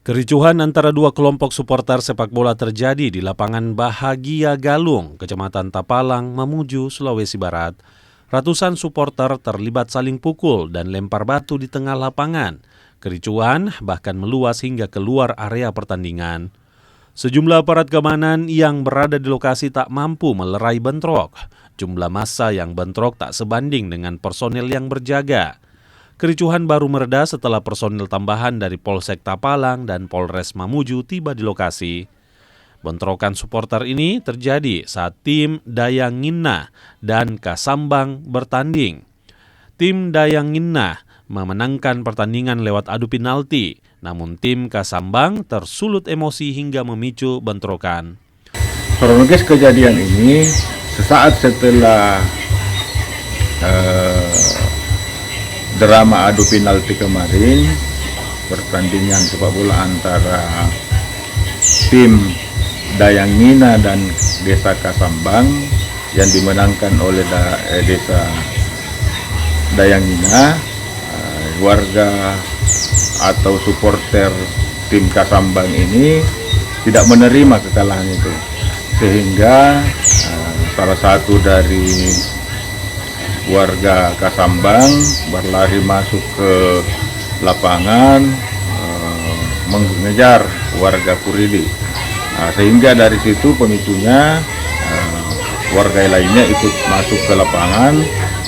Kericuhan antara dua kelompok supporter sepak bola terjadi di lapangan Bahagia Galung, Kecamatan Tapalang, Mamuju, Sulawesi Barat. Ratusan supporter terlibat saling pukul dan lempar batu di tengah lapangan. Kericuhan bahkan meluas hingga keluar area pertandingan. Sejumlah aparat keamanan yang berada di lokasi tak mampu melerai bentrok. Jumlah massa yang bentrok tak sebanding dengan personel yang berjaga. Kericuhan baru mereda setelah personil tambahan dari Polsek Tapalang dan Polres Mamuju tiba di lokasi. Bentrokan supporter ini terjadi saat tim Dayanginna dan Kasambang bertanding. Tim Dayanginna memenangkan pertandingan lewat adu penalti, namun tim Kasambang tersulut emosi hingga memicu bentrokan. Kronologis kejadian ini sesaat setelah drama adu penalti kemarin, pertandingan sepak bola antara tim Dayanginna dan Desa Kasambang yang dimenangkan oleh Desa Dayanginna. Warga atau supporter tim Kasambang ini tidak menerima kekalahan itu, sehingga salah satu dari warga Kasambang berlari masuk ke lapangan mengejar warga Kurili. Sehingga dari situ pemicunya warga lainnya ikut masuk ke lapangan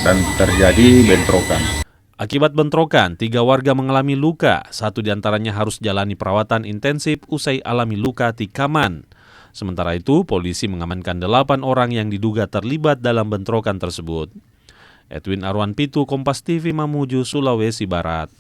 dan terjadi bentrokan. Akibat bentrokan, 3 warga mengalami luka, 1 diantaranya harus jalani perawatan intensif usai alami luka tikaman. Sementara itu, polisi mengamankan 8 orang yang diduga terlibat dalam bentrokan tersebut. Edwin Arwan Pitu, Kompas TV, Mamuju, Sulawesi Barat.